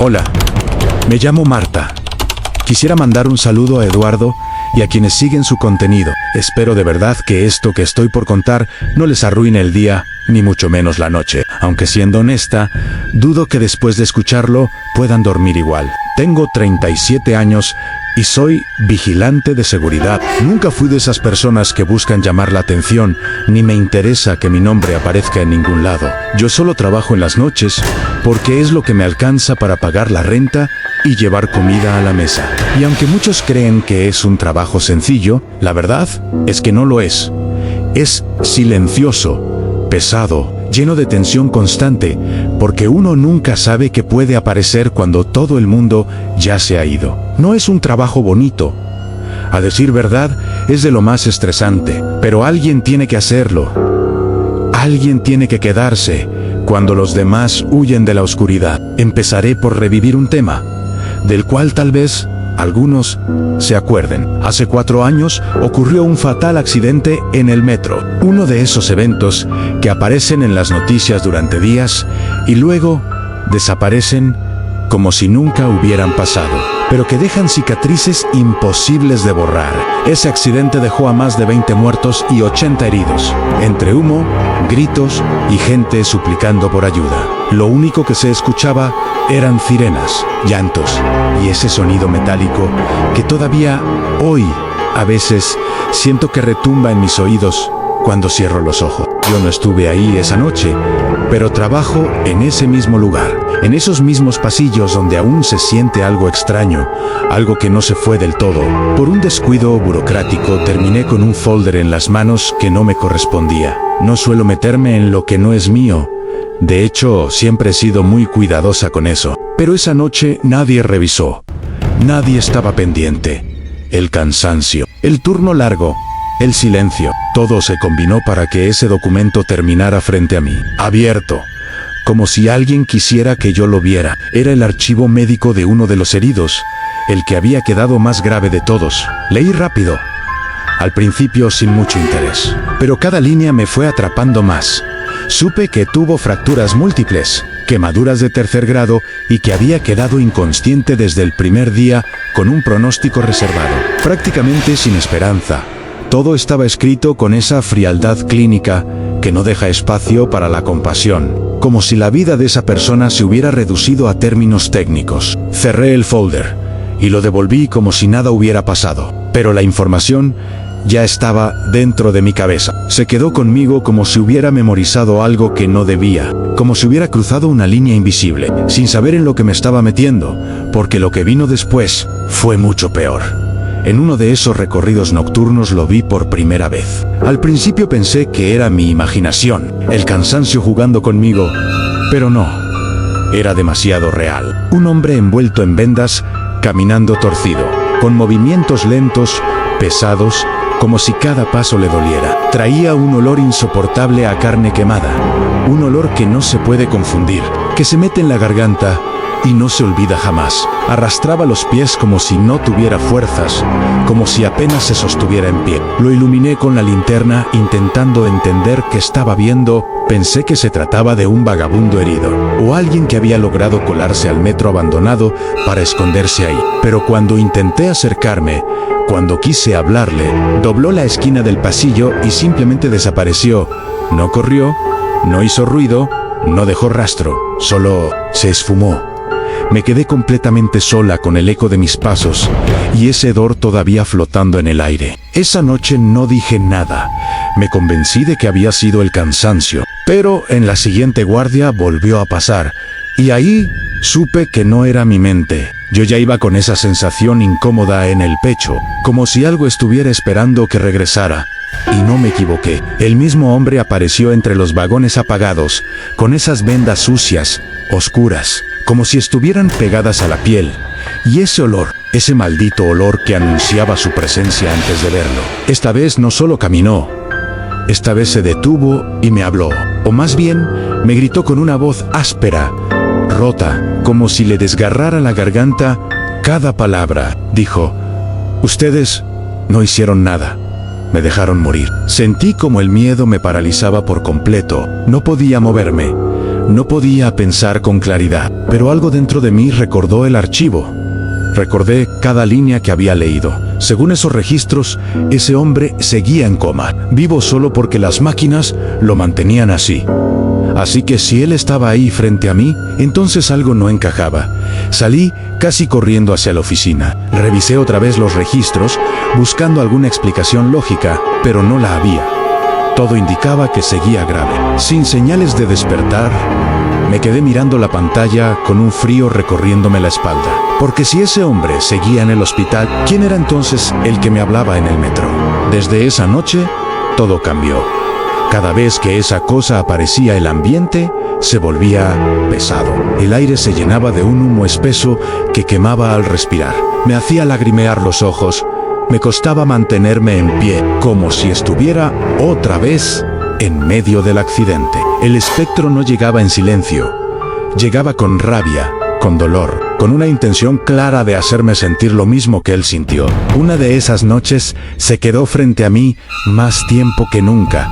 Hola, me llamo Marta. Quisiera mandar un saludo a Eduardo y a quienes siguen su contenido. Espero de verdad que esto que estoy por contar no les arruine el día, ni mucho menos la noche. Aunque siendo honesta, dudo que después de escucharlo puedan dormir igual. Tengo 37 años y soy vigilante de seguridad. Nunca fui de esas personas que buscan llamar la atención, ni me interesa que mi nombre aparezca en ningún lado. Yo solo trabajo en las noches porque es lo que me alcanza para pagar la renta y llevar comida a la mesa. Y aunque muchos creen que es un trabajo sencillo, la verdad es que no lo es. Es silencioso, pesado, lleno de tensión constante, porque uno nunca sabe qué puede aparecer cuando todo el mundo ya se ha ido. No es un trabajo bonito. A decir verdad, es de lo más estresante, pero alguien tiene que hacerlo. Alguien tiene que quedarse cuando los demás huyen de la oscuridad. Empezaré por revivir un tema, del cual tal vez algunos se acuerden. Hace 4 años ocurrió un fatal accidente en el metro. Uno de esos eventos que aparecen en las noticias durante días y luego desaparecen como si nunca hubieran pasado, pero que dejan cicatrices imposibles de borrar. Ese accidente dejó a más de 20 muertos y 80 heridos, entre humo, gritos y gente suplicando por ayuda. Lo único que se escuchaba eran sirenas, llantos y ese sonido metálico que todavía hoy, a veces, siento que retumba en mis oídos cuando cierro los ojos. Yo no estuve ahí esa noche, pero trabajo en ese mismo lugar, en esos mismos pasillos donde aún se siente algo extraño, algo que no se fue del todo. Por un descuido burocrático terminé con un folder en las manos que no me correspondía. No suelo meterme en lo que no es mío. De hecho, siempre he sido muy cuidadosa con eso. Pero esa noche nadie revisó. Nadie estaba pendiente. El cansancio, el turno largo, el silencio, todo se combinó para que ese documento terminara frente a mí, abierto, como si alguien quisiera que yo lo viera. Era el archivo médico de uno de los heridos, el que había quedado más grave de todos. Leí rápido, al principio sin mucho interés, pero cada línea me fue atrapando más. Supe que tuvo fracturas múltiples, quemaduras de 3er grado y que había quedado inconsciente desde el primer día con un pronóstico reservado, prácticamente sin esperanza. Todo estaba escrito con esa frialdad clínica que no deja espacio para la compasión, como si la vida de esa persona se hubiera reducido a términos técnicos. Cerré el folder y lo devolví como si nada hubiera pasado, pero la información ya estaba dentro de mi cabeza. Se quedó conmigo como si hubiera memorizado algo que no debía, como si hubiera cruzado una línea invisible, sin saber en lo que me estaba metiendo, porque lo que vino después fue mucho peor. En uno de esos recorridos nocturnos lo vi por primera vez. Al principio pensé que era mi imaginación, el cansancio jugando conmigo, pero no. Era demasiado real. Un hombre envuelto en vendas, caminando torcido, con movimientos lentos, pesados, como si cada paso le doliera. Traía un olor insoportable a carne quemada, un olor que no se puede confundir, que se mete en la garganta y no se olvida jamás. Arrastraba los pies como si no tuviera fuerzas, como si apenas se sostuviera en pie. Lo iluminé con la linterna intentando entender qué estaba viendo. Pensé que se trataba de un vagabundo herido, o alguien que había logrado colarse al metro abandonado para esconderse ahí. Pero cuando intenté acercarme, cuando quise hablarle, dobló la esquina del pasillo y simplemente desapareció. No corrió, no hizo ruido, no dejó rastro, solo se esfumó. Me quedé completamente sola con el eco de mis pasos y ese hedor todavía flotando en el aire. Esa noche no dije nada. Me convencí de que había sido el cansancio. Pero en la siguiente guardia volvió a pasar y ahí supe que no era mi mente. Yo ya iba con esa sensación incómoda en el pecho, como si algo estuviera esperando que regresara. Y no me equivoqué. El mismo hombre apareció entre los vagones apagados, con esas vendas sucias, oscuras, como si estuvieran pegadas a la piel. Y ese olor, ese maldito olor que anunciaba su presencia antes de verlo. Esta vez no solo caminó, esta vez se detuvo y me habló. O más bien, me gritó con una voz áspera, rota, como si le desgarrara la garganta cada palabra. Dijo: ustedes no hicieron nada. Me dejaron morir. Sentí como el miedo me paralizaba por completo. No podía moverme. No podía pensar con claridad, pero algo dentro de mí recordó el archivo. Recordé cada línea que había leído. Según esos registros, ese hombre seguía en coma, vivo solo porque las máquinas lo mantenían así. Así que si él estaba ahí frente a mí, entonces algo no encajaba. Salí casi corriendo hacia la oficina. Revisé otra vez los registros, buscando alguna explicación lógica, pero no la había. Todo indicaba que seguía grave. Sin señales de despertar, me quedé mirando la pantalla con un frío recorriéndome la espalda. Porque si ese hombre seguía en el hospital, ¿quién era entonces el que me hablaba en el metro? Desde esa noche, todo cambió. Cada vez que esa cosa aparecía, el ambiente se volvía pesado. El aire se llenaba de un humo espeso que quemaba al respirar. Me hacía lagrimear los ojos. Me costaba mantenerme en pie, como si estuviera otra vez en medio del accidente. El espectro no llegaba en silencio. Llegaba con rabia, con dolor, con una intención clara de hacerme sentir lo mismo que él sintió. Una de esas noches se quedó frente a mí más tiempo que nunca.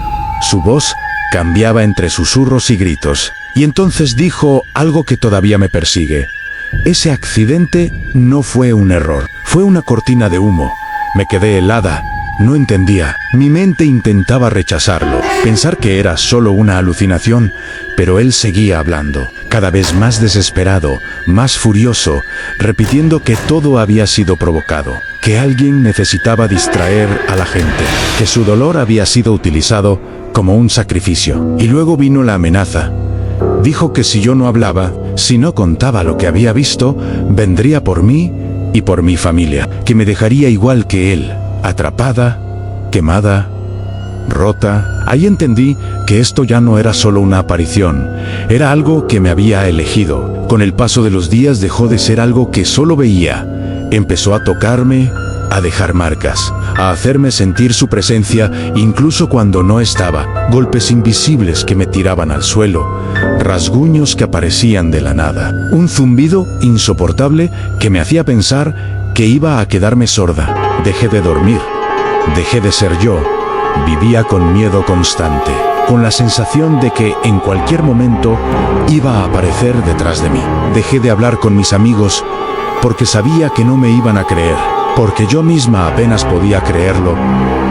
Su voz cambiaba entre susurros y gritos. Y entonces dijo algo que todavía me persigue. Ese accidente no fue un error, fue una cortina de humo. Me quedé helada. No entendía. Mi mente intentaba rechazarlo, pensar que era solo una alucinación, pero él seguía hablando, cada vez más desesperado, más furioso, repitiendo que todo había sido provocado, que alguien necesitaba distraer a la gente, que su dolor había sido utilizado como un sacrificio. Y luego vino la amenaza. Dijo que si yo no hablaba, si no contaba lo que había visto, vendría por mí y por mi familia, que me dejaría igual que él, atrapada, quemada, rota. Ahí entendí que esto ya no era solo una aparición, era algo que me había elegido. Con el paso de los días dejó de ser algo que solo veía. Empezó a tocarme, a dejar marcas, a hacerme sentir su presencia incluso cuando no estaba. Golpes invisibles que me tiraban al suelo, rasguños que aparecían de la nada. Un zumbido insoportable que me hacía pensar que iba a quedarme sorda. Dejé de dormir, dejé de ser yo. Vivía con miedo constante, con la sensación de que en cualquier momento iba a aparecer detrás de mí. Dejé de hablar con mis amigos porque sabía que no me iban a creer, porque yo misma apenas podía creerlo,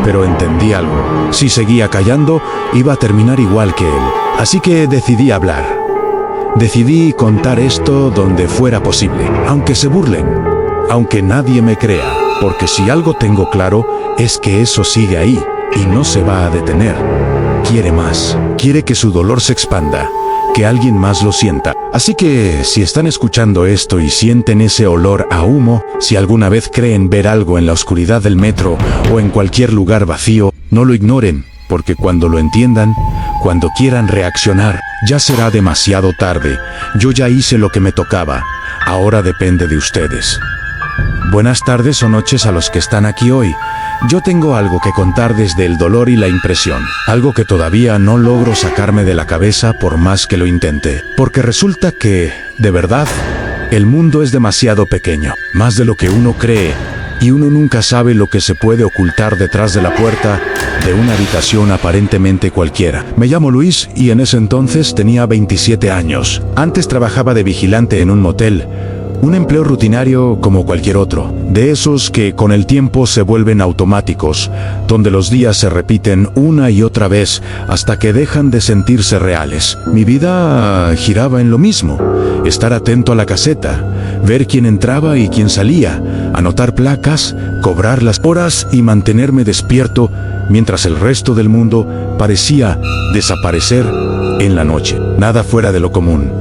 pero entendí algo. Si seguía callando, iba a terminar igual que él. Así que decidí hablar. Decidí contar esto donde fuera posible, aunque se burlen, aunque nadie me crea, porque si algo tengo claro es que eso sigue ahí y no se va a detener. Quiere más, quiere que su dolor se expanda, que alguien más lo sienta. Así que si están escuchando esto y sienten ese olor a humo, si alguna vez creen ver algo en la oscuridad del metro o en cualquier lugar vacío, no lo ignoren, porque cuando lo entiendan, cuando quieran reaccionar, ya será demasiado tarde. Yo ya hice lo que me tocaba, ahora depende de ustedes. Buenas tardes o noches a los que están aquí hoy. Yo tengo algo que contar desde el dolor y la impresión, algo que todavía no logro sacarme de la cabeza por más que lo intente, porque resulta que, de verdad, el mundo es demasiado pequeño, más de lo que uno cree, y uno nunca sabe lo que se puede ocultar detrás de la puerta de una habitación aparentemente cualquiera. Me llamo Luis y en ese entonces tenía 27 años. Antes trabajaba de vigilante en un motel, un empleo rutinario como cualquier otro, de esos que con el tiempo se vuelven automáticos, donde los días se repiten una y otra vez hasta que dejan de sentirse reales. Mi vida giraba en lo mismo: estar atento a la caseta, ver quién entraba y quién salía, anotar placas, cobrar las horas y mantenerme despierto mientras el resto del mundo parecía desaparecer en la noche. Nada fuera de lo común.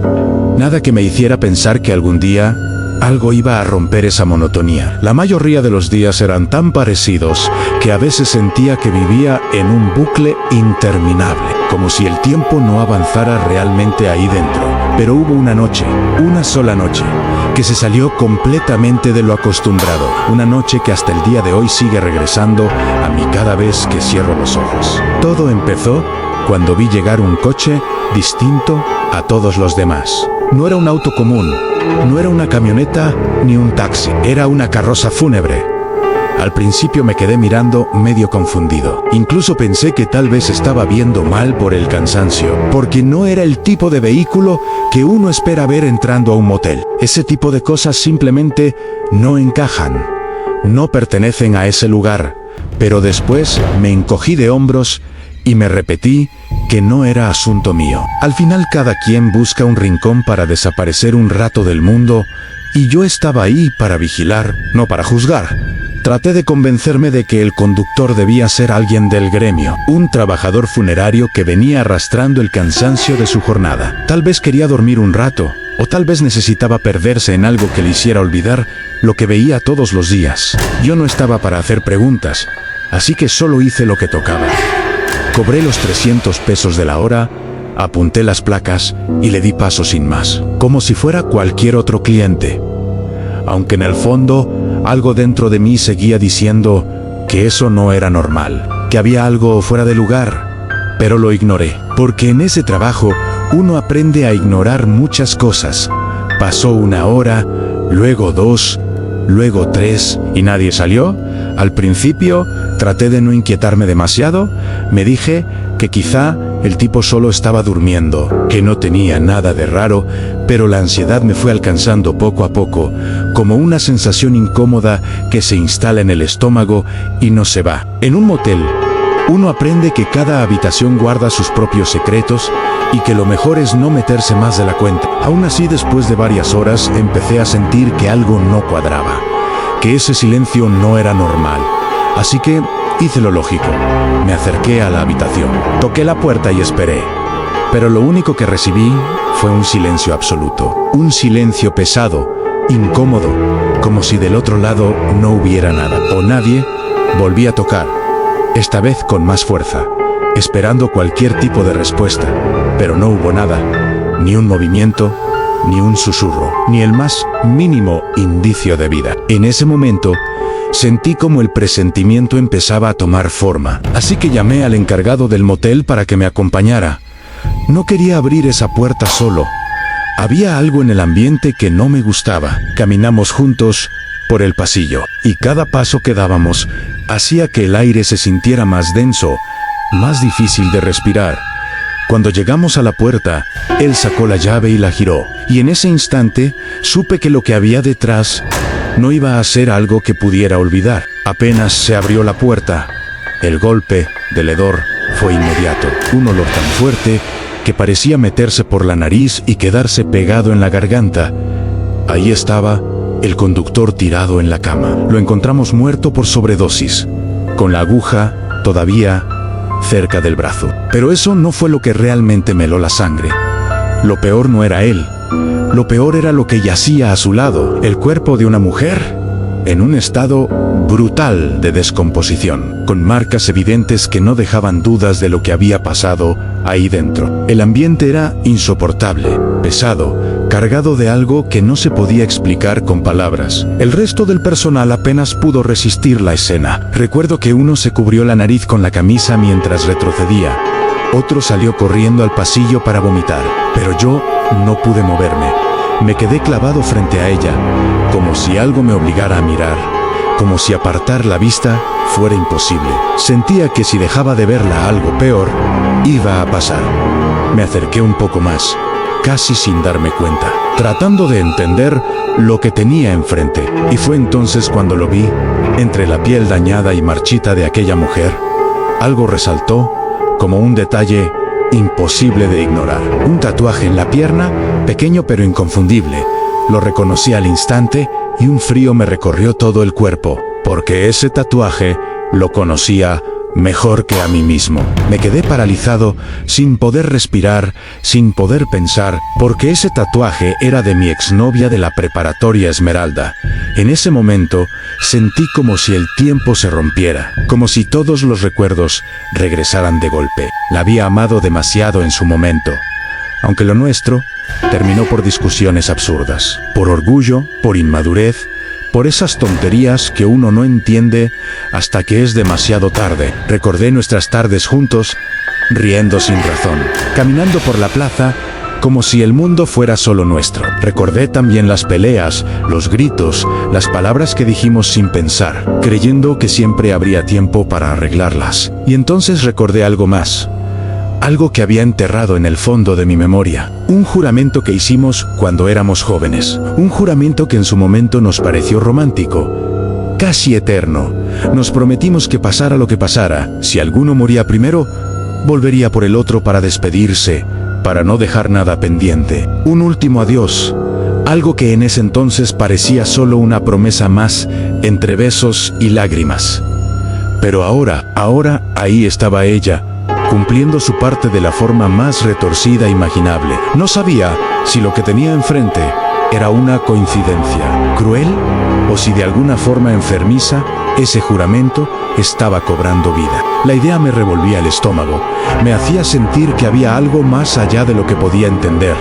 Nada que me hiciera pensar que algún día algo iba a romper esa monotonía. La mayoría de los días eran tan parecidos que a veces sentía que vivía en un bucle interminable, como si el tiempo no avanzara realmente ahí dentro. Pero hubo una noche, una sola noche, que se salió completamente de lo acostumbrado. Una noche que hasta el día de hoy sigue regresando a mí cada vez que cierro los ojos. Todo empezó cuando vi llegar un coche distinto a todos los demás. No era un auto común, no era una camioneta ni un taxi, era una carroza fúnebre. Al principio me quedé mirando medio confundido. Incluso pensé que tal vez estaba viendo mal por el cansancio, porque no era el tipo de vehículo que uno espera ver entrando a un motel. Ese tipo de cosas simplemente no encajan, no pertenecen a ese lugar. Pero después me encogí de hombros y me repetí que no era asunto mío. Al final cada quien busca un rincón para desaparecer un rato del mundo, y yo estaba ahí para vigilar, no para juzgar. Traté de convencerme de que el conductor debía ser alguien del gremio, un trabajador funerario que venía arrastrando el cansancio de su jornada. Tal vez quería dormir un rato, o tal vez necesitaba perderse en algo que le hiciera olvidar lo que veía todos los días. Yo no estaba para hacer preguntas, así que solo hice lo que tocaba. Cobré los 300 pesos de la hora, apunté las placas y le di paso sin más, como si fuera cualquier otro cliente. Aunque en el fondo, algo dentro de mí seguía diciendo que eso no era normal, que había algo fuera de lugar, pero lo ignoré, porque en ese trabajo uno aprende a ignorar muchas cosas. Pasó 1 hora, luego 2, luego 3, y nadie salió. Al principio traté de no inquietarme demasiado, me dije que quizá el tipo solo estaba durmiendo, que no tenía nada de raro, pero la ansiedad me fue alcanzando poco a poco, como una sensación incómoda que se instala en el estómago y no se va. En un motel, uno aprende que cada habitación guarda sus propios secretos y que lo mejor es no meterse más de la cuenta. Aún así, después de varias horas, empecé a sentir que algo no cuadraba, que ese silencio no era normal. Así que hice lo lógico. Me acerqué a la habitación, toqué la puerta y esperé. Pero lo único que recibí fue un silencio absoluto. Un silencio pesado, incómodo, como si del otro lado no hubiera nada o nadie. Volví a tocar, esta vez con más fuerza, esperando cualquier tipo de respuesta, pero no hubo nada, ni un movimiento, ni un susurro, ni el más mínimo indicio de vida. En ese momento, sentí como el presentimiento empezaba a tomar forma, así que llamé al encargado del motel para que me acompañara. No quería abrir esa puerta solo. Había algo en el ambiente que no me gustaba. Caminamos juntos por el pasillo, y cada paso que dábamos hacía que el aire se sintiera más denso, más difícil de respirar. Cuando llegamos a la puerta, él sacó la llave y la giró, y en ese instante supe que lo que había detrás no iba a ser algo que pudiera olvidar. Apenas se abrió la puerta, el golpe del hedor fue inmediato. Un olor tan fuerte que parecía meterse por la nariz y quedarse pegado en la garganta. Ahí estaba el conductor tirado en la cama. Lo encontramos muerto por sobredosis, con la aguja todavía cerca del brazo. Pero eso no fue lo que realmente me heló la sangre. Lo peor no era él. Lo peor era lo que yacía a su lado, el cuerpo de una mujer, en un estado brutal de descomposición, con marcas evidentes que no dejaban dudas de lo que había pasado ahí dentro. El ambiente era insoportable, pesado, cargado de algo que no se podía explicar con palabras. El resto del personal apenas pudo resistir la escena. Recuerdo que uno se cubrió la nariz con la camisa mientras retrocedía. Otro salió corriendo al pasillo para vomitar, pero yo no pude moverme. Me quedé clavado frente a ella, como si algo me obligara a mirar, como si apartar la vista fuera imposible. Sentía que si dejaba de verla algo peor iba a pasar. Me acerqué un poco más, casi sin darme cuenta, tratando de entender lo que tenía enfrente. Y fue entonces cuando lo vi, entre la piel dañada y marchita de aquella mujer. Algo resaltó, como un detalle imposible de ignorar. Un tatuaje en la pierna, pequeño pero inconfundible. Lo reconocí al instante y un frío me recorrió todo el cuerpo, porque ese tatuaje lo conocía mejor que a mí mismo. Me quedé paralizado, sin poder respirar, sin poder pensar, porque ese tatuaje era de mi exnovia de la preparatoria Esmeralda. En ese momento, sentí como si el tiempo se rompiera, como si todos los recuerdos regresaran de golpe. La había amado demasiado en su momento, aunque lo nuestro terminó por discusiones absurdas, por orgullo, por inmadurez, por esas tonterías que uno no entiende hasta que es demasiado tarde. Recordé nuestras tardes juntos, riendo sin razón, caminando por la plaza, como si el mundo fuera solo nuestro. Recordé también las peleas, los gritos, las palabras que dijimos sin pensar, creyendo que siempre habría tiempo para arreglarlas. Y entonces recordé algo más. Algo que había enterrado en el fondo de mi memoria. Un juramento que hicimos cuando éramos jóvenes. Un juramento que en su momento nos pareció romántico, casi eterno. Nos prometimos que pasara lo que pasara, si alguno moría primero, volvería por el otro para despedirse, para no dejar nada pendiente. Un último adiós. Algo que en ese entonces parecía solo una promesa más, entre besos y lágrimas. Pero ahora ahí estaba ella, cumpliendo su parte de la forma más retorcida imaginable. No sabía si lo que tenía enfrente era una coincidencia cruel o si de alguna forma enfermiza ese juramento estaba cobrando vida. La idea me revolvía el estómago, me hacía sentir que había algo más allá de lo que podía entender.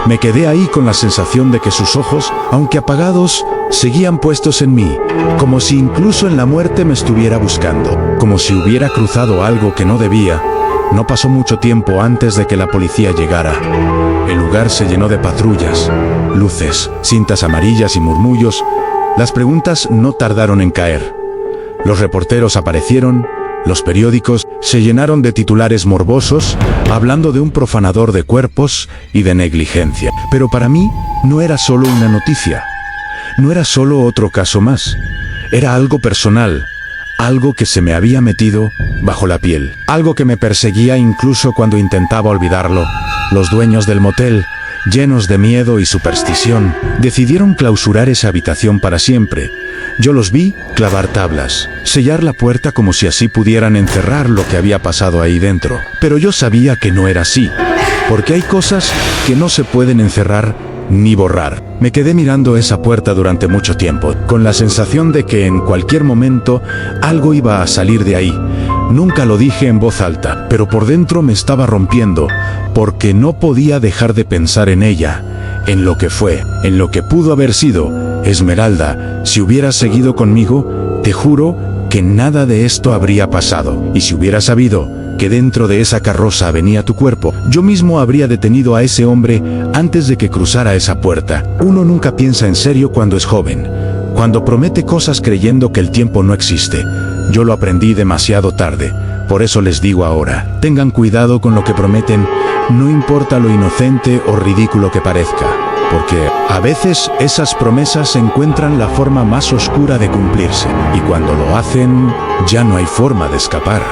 Me quedé ahí con la sensación de que sus ojos, aunque apagados, seguían puestos en mí, como si incluso en la muerte me estuviera buscando, como si hubiera cruzado algo que no debía. No pasó mucho tiempo antes de que la policía llegara. El lugar se llenó de patrullas, luces, cintas amarillas y murmullos. Las preguntas no tardaron en caer. Los reporteros aparecieron, los periódicos se llenaron de titulares morbosos, hablando de un profanador de cuerpos y de negligencia. Pero para mí no era solo una noticia, no era solo otro caso más, era algo personal. Algo que se me había metido bajo la piel. Algo que me perseguía incluso cuando intentaba olvidarlo. Los dueños del motel, llenos de miedo y superstición, decidieron clausurar esa habitación para siempre. Yo los vi clavar tablas, sellar la puerta como si así pudieran encerrar lo que había pasado ahí dentro. Pero yo sabía que no era así, porque hay cosas que no se pueden encerrar ni borrar. Me quedé mirando esa puerta durante mucho tiempo, con la sensación de que en cualquier momento algo iba a salir de ahí. Nunca lo dije en voz alta, pero por dentro me estaba rompiendo, porque no podía dejar de pensar en ella, en lo que fue, en lo que pudo haber sido. Esmeralda, si hubieras seguido conmigo, te juro que nada de esto habría pasado. Y si hubiera sabido que dentro de esa carroza venía tu cuerpo, yo mismo habría detenido a ese hombre antes de que cruzara esa puerta. Uno nunca piensa en serio cuando es joven, cuando promete cosas creyendo que el tiempo no existe. Yo lo aprendí demasiado tarde, por eso les digo ahora, tengan cuidado con lo que prometen, no importa lo inocente o ridículo que parezca, porque a veces esas promesas encuentran la forma más oscura de cumplirse, y cuando lo hacen, ya no hay forma de escapar.